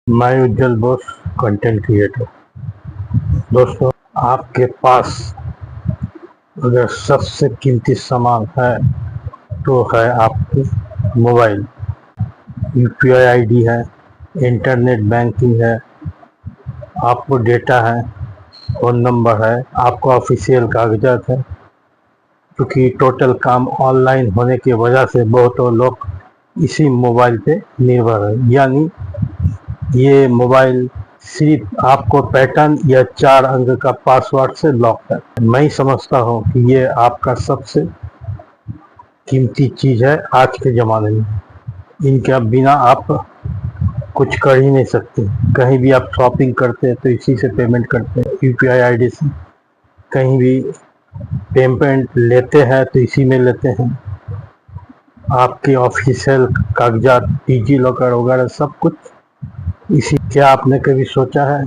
मैं उज्जवल Bose, content creator. दोस्तों, आपके पास अगर सबसे कीमती सामान है तो है आपकी मोबाइल। यूपीआई आईडी है, इंटरनेट बैंकिंग है, आपको डेटा है, फ़ोन नंबर है, आपका ऑफिशियल कागजात है। क्योंकि टोटल काम ऑनलाइन होने की वजह से बहुतों लोग इसी मोबाइल पे निर्भर है। यानी ये मोबाइल सिर्फ आपको पैटर्न या 4 अंक का पासवर्ड से लॉक है। मैं समझता हूँ कि ये आपका सबसे कीमती चीज़ है आज के ज़माने में। इनके बिना आप कुछ कर ही नहीं सकते। कहीं भी आप शॉपिंग करते हैं तो इसी से पेमेंट करते हैं, यूपीआई आईडी से। कहीं भी पेमेंट लेते हैं तो इसी में लेते हैं। आपके ऑफिशियल कागजात, डिजी लॉकर वगैरह सब कुछ इसी। क्या आपने कभी सोचा है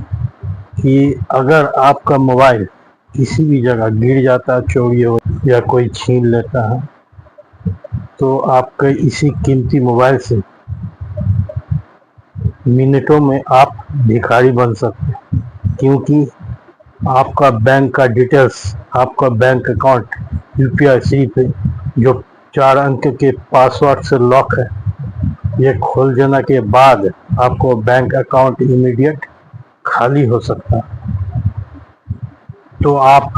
कि अगर आपका मोबाइल किसी भी जगह गिर जाता है, चोरी हो या कोई छीन लेता है, तो आपके इसी कीमती मोबाइल से मिनटों में आप भिखारी बन सकते हैं। क्योंकि आपका बैंक का डिटेल्स, आपका बैंक अकाउंट यूपीआई सिर्फ जो 4 अंक के पासवर्ड से लॉक है, ये खोल देने के बाद आपको बैंक अकाउंट इमीडिएट खाली हो सकता है। तो आप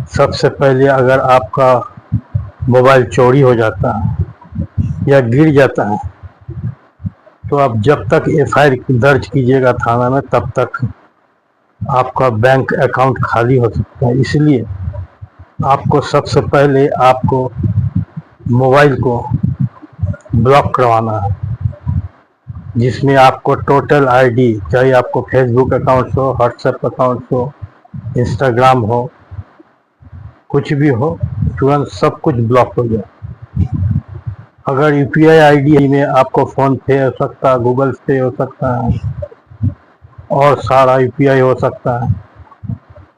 सबसे पहले, अगर आपका मोबाइल चोरी हो जाता है या गिर जाता है, तो आप जब तक एफआईआर दर्ज कीजिएगा थाना में, तब तक आपका बैंक अकाउंट खाली हो सकता है। इसलिए आपको सबसे पहले आपको मोबाइल को ब्लॉक करवाना है, जिसमें आपको टोटल आईडी, चाहे आपको फेसबुक अकाउंट हो, व्हाट्सएप अकाउंट हो, इंस्टाग्राम हो, कुछ भी हो, तुरंत सब कुछ ब्लॉक हो जाए। अगर यूपीआई आईडी में आपको फ़ोन पे हो सकता है, गूगल पे हो सकता है, और सारा यूपीआई हो सकता है,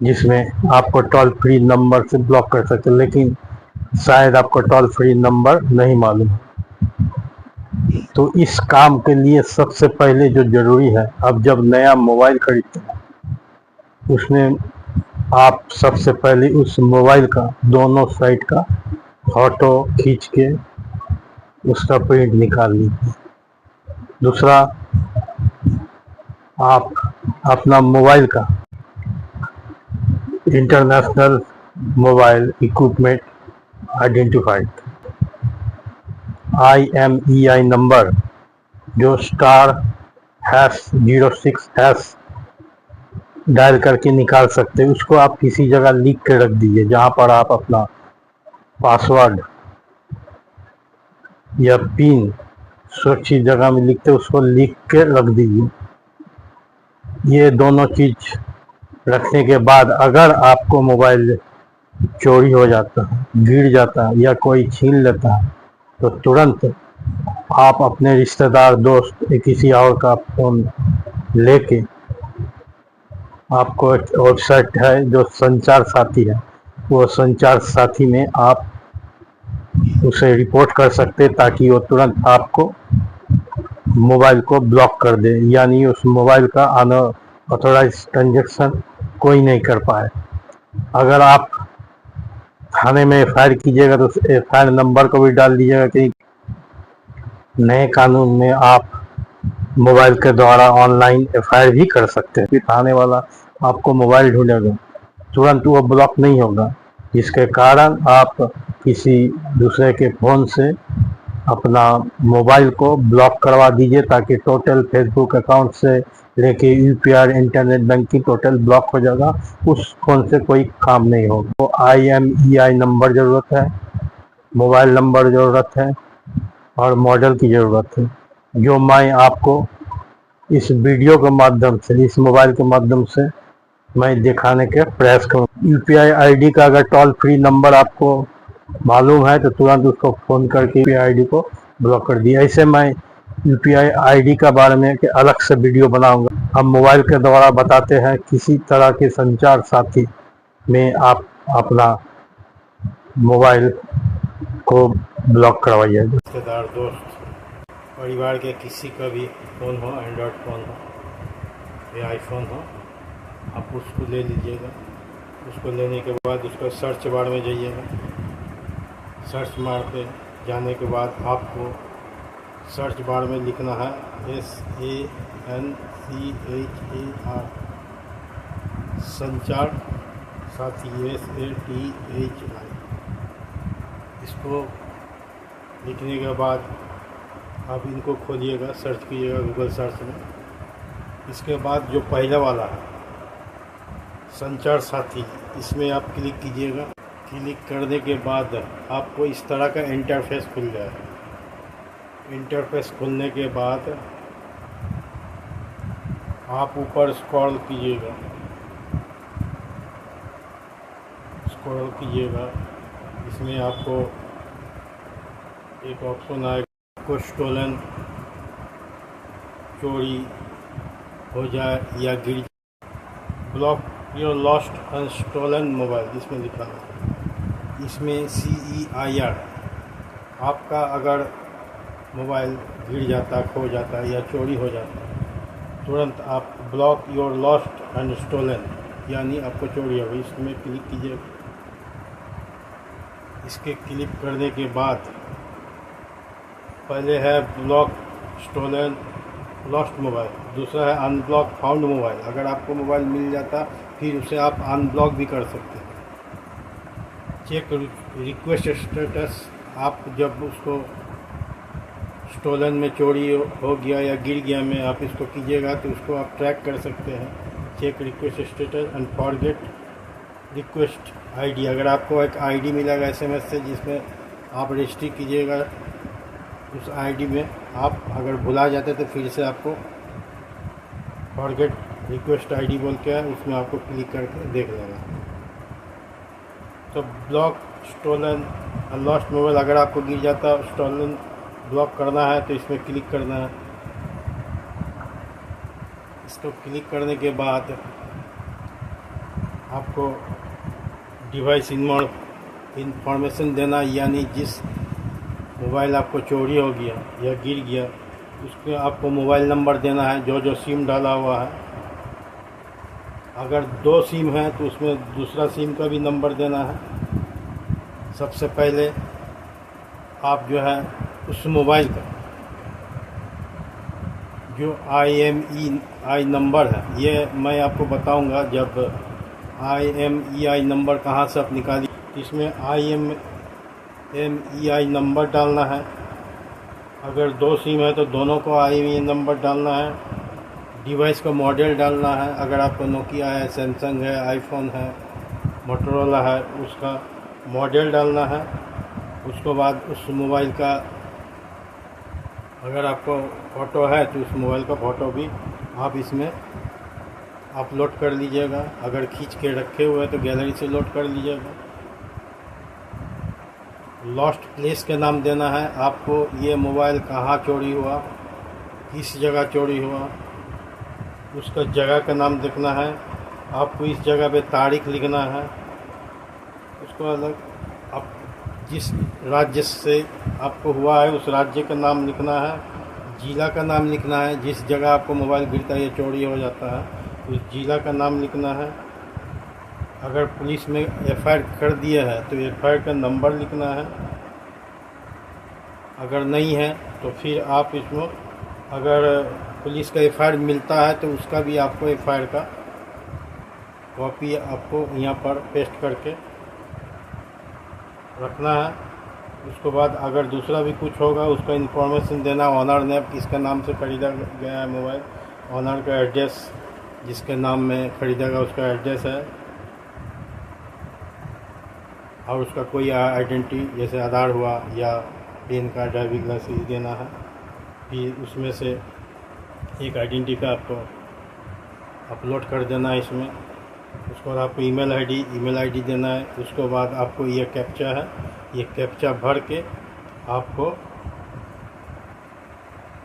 जिसमें आपको टोल फ्री नंबर से ब्लॉक कर सकते हैं। लेकिन शायद आपको टोल फ्री नंबर नहीं मालूम। तो इस काम के लिए सबसे पहले जो ज़रूरी है, अब जब नया मोबाइल खरीदते हैं, उसमें आप सबसे पहले उस मोबाइल का दोनों साइड का फ़ोटो खींच के उसका प्रिंट निकाल लीजिए। दूसरा, आप अपना मोबाइल का international mobile equipment identified IMEI number, जो *#06# डायल करके निकाल सकते हैं, उसको आप किसी जगह लिख के रख दीजिए। जहाँ पर आप अपना पासवर्ड या पिन सुरक्षित जगह में लिखते, उसको लिख के रख दीजिए। ये दोनों चीज़ रखने के बाद अगर आपको मोबाइल चोरी हो जाता है, गिर जाता है या कोई छीन लेता है, तो तुरंत आप अपने रिश्तेदार, दोस्त या किसी और का फ़ोन लेके, आपको एक वेबसाइट है जो संचार साथी है, वो संचार साथी में आप उसे रिपोर्ट कर सकते, ताकि वो तुरंत आपको मोबाइल को ब्लॉक कर दे। यानी उस मोबाइल का अनऑथोराइज ट्रांजैक्शन कोई नहीं कर पाए। अगर आप थाने में एफआईआर कीजिएगा तो एफआईआर नंबर को भी डाल दीजिएगा कि नए कानून में आप मोबाइल के द्वारा ऑनलाइन एफआईआर भी कर सकते हैं। फिर थाने वाला आपको मोबाइल ढूंढेगा, तुरंत वो ब्लॉक नहीं होगा, जिसके कारण आप किसी दूसरे के फ़ोन से अपना मोबाइल को ब्लॉक करवा दीजिए, ताकि टोटल फेसबुक अकाउंट से लेके UPI, internet banking total block हो जाएगा। उस फ़ोन से कोई काम नहीं होगा। तो IMEI नंबर ज़रूरत है, मोबाइल नंबर ज़रूरत है, और मॉडल की ज़रूरत है, जो मैं आपको इस वीडियो के माध्यम से, इस मोबाइल के माध्यम से मैं दिखाने के प्रयास करूँ। यूपीआई आईडी का अगर टोल फ्री नंबर आपको मालूम है, तो तुरंत उसको फ़ोन करके यूपीआई आईडी को ब्लॉक कर दिया। ऐसे मैं यूपीआई आईडी का बारे में कि अलग से वीडियो बनाऊंगा। हम मोबाइल के द्वारा बताते हैं, किसी तरह के संचार साथी में आप अपना मोबाइल को ब्लॉक करवाइए। रिश्तेदार, दोस्त परिवार के किसी का भी फ़ोन हो, एंड्रॉयड फ़ोन हो या आईफोन हो, आप उसको ले लीजिएगा। उसको लेने के बाद उसका सर्च बार में जाइएगा। सर्च बार पे जाने के बाद आपको सर्च बार में लिखना है SANCHAR, संचार साथी, SATHI। इसको लिखने के बाद आप इनको खोलिएगा, सर्च कीजिएगा गूगल सर्च में। इसके बाद जो पहला वाला है संचार साथी, इसमें आप क्लिक कीजिएगा। क्लिक करने के बाद आपको इस तरह का इंटरफेस खुल जाएगा। इंटरफेस खुलने के बाद आप ऊपर स्क्रॉल कीजिएगा, इसमें आपको एक ऑप्शन आएगा, आपको स्टोलन, चोरी हो जाए या गिर, block your lost and stolen mobile, इसमें लिखा है। इसमें CEIR, आपका अगर मोबाइल गिर जाता, खो जाता है या चोरी हो जाता है, तुरंत आप block your lost and stolen, यानी आपको चोरी हो गई, इसमें क्लिक कीजिए। इसके क्लिक करने के बाद पहले है ब्लॉक स्टोलन लॉस्ट मोबाइल, दूसरा है अनब्लॉक फाउंड मोबाइल। अगर आपको मोबाइल मिल जाता फिर उसे आप अनब्लॉक भी कर सकते हैं। चेक रिक्वेस्ट स्टेटस, आप जब उसको स्टोलन में चोरी हो गया या गिर गया में आप इसको कीजिएगा तो उसको आप ट्रैक कर सकते हैं। Check request status and forget request ID, अगर आपको एक ID मिलेगा SMS से जिसमें आप रजिस्ट्री कीजिएगा, उस ID में आप अगर भुला जाते तो फिर से आपको फॉरगेट रिक्वेस्ट ID बोल के है, उसमें आपको क्लिक करके देख लेना। तो ब्लॉक स्टोलन लॉस्ट मोबाइल, अगर आपको गिर जाता, स्टोलन ब्लॉक करना है तो इसमें क्लिक करना है। इसको क्लिक करने के बाद आपको डिवाइस इंफॉर्मेशन देना, यानी जिस मोबाइल आपको चोरी हो गया या गिर गया उसके आपको मोबाइल नंबर देना है, जो सिम डाला हुआ है। अगर 2 सिम है तो उसमें दूसरा सिम का भी नंबर देना है। सबसे पहले आप जो है उस मोबाइल का जो IMEI नंबर है, ये मैं आपको बताऊंगा जब IMEI नंबर कहाँ से आप निकालिए। इसमें IMEI नंबर डालना है। अगर 2 सिम है तो दोनों को IMEI नंबर डालना है। डिवाइस का मॉडल डालना है, अगर आपको नोकिया है, सैमसंग है, आईफोन है, मोटोरोला है, उसका मॉडल डालना है। उसके बाद उस मोबाइल का अगर आपको फ़ोटो है तो उस मोबाइल का फ़ोटो भी आप इसमें अपलोड कर लीजिएगा। अगर खींच के रखे हुए हैं तो गैलरी से लोड कर लीजिएगा। लॉस्ट प्लेस के नाम देना है आपको, ये मोबाइल कहाँ चोरी हुआ, किस जगह चोरी हुआ, उसका जगह का नाम लिखना है। आपको इस जगह पे तारीख लिखना है। उसको अलग आप जिस राज्य से आपको हुआ है उस राज्य का नाम लिखना है। जिला का नाम लिखना है, जिस जगह आपको मोबाइल गिरता है या चोरी हो जाता है उस जिला का नाम लिखना है। अगर पुलिस में FIR कर दिया है तो FIR का नंबर लिखना है। अगर नहीं है तो फिर आप इसमें अगर पुलिस का FIR मिलता है तो उसका भी आपको FIR का कॉपी आपको यहाँ पर पेस्ट करके रखना है। उसके बाद अगर दूसरा भी कुछ होगा उसका इन्फॉर्मेशन देना, ऑनर ने किसका नाम से ख़रीदा गया है मोबाइल, ऑनर का एड्रेस, जिसके नाम में ख़रीदा गया उसका एड्रेस है, और उसका कोई आइडेंटिटी जैसे आधार हुआ या पैन कार्ड, ड्राइविंग लाइसेंस देना है। फिर उसमें से एक आइडेंटिटी का आपको अपलोड कर देना है इसमें। उसके बाद आपको ईमेल आईडी देना है। उसके बाद आपको ये कैप्चा है, ये कैप्चा भर के आपको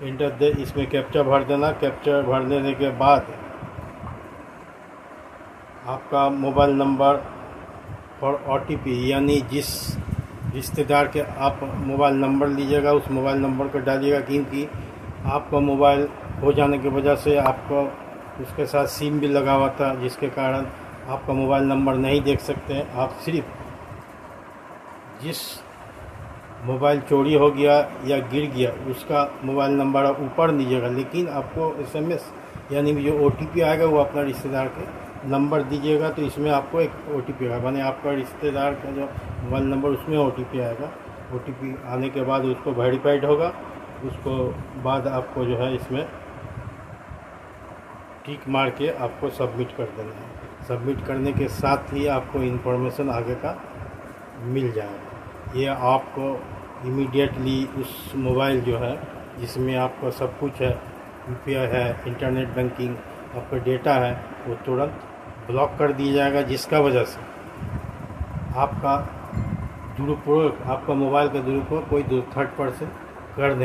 इंटर दे, इसमें कैप्चा भर देना। कैप्चा भर देने के बाद आपका मोबाइल नंबर और OTP, यानी जिस रिश्तेदार के आप मोबाइल नंबर लीजिएगा, उस मोबाइल नंबर को डालिएगा, क्योंकि आपका मोबाइल हो जाने की वजह से आपको उसके साथ सिम भी लगा हुआ था, जिसके कारण आपका मोबाइल नंबर नहीं देख सकते हैं। आप सिर्फ जिस मोबाइल चोरी हो गया या गिर गया उसका मोबाइल नंबर आप ऊपर दीजिएगा, लेकिन आपको SMS यानी जो OTP आएगा वो अपना रिश्तेदार के नंबर दीजिएगा। तो इसमें आपको एक OTP आएगा, माने आपका रिश्तेदार का जो मोबाइल नंबर उसमें OTP आएगा। OTP आने के बाद उसको वेरीफाइड होगा, उसको बाद आपको जो है इसमें टिक मार के आपको सबमिट कर देना है। सबमिट करने के साथ ही आपको इन्फॉर्मेशन आगे का मिल जाएगा। ये आपको इमीडिएटली उस मोबाइल जो है जिसमें आपका सब कुछ है, UPI है, इंटरनेट बैंकिंग, आपका डेटा है, वो तुरंत ब्लॉक कर दिया जाएगा, जिसका वजह से आपका दुरुपयोग, आपका मोबाइल का दुरुपयोग कोई थर्ड पर्सन कर नहीं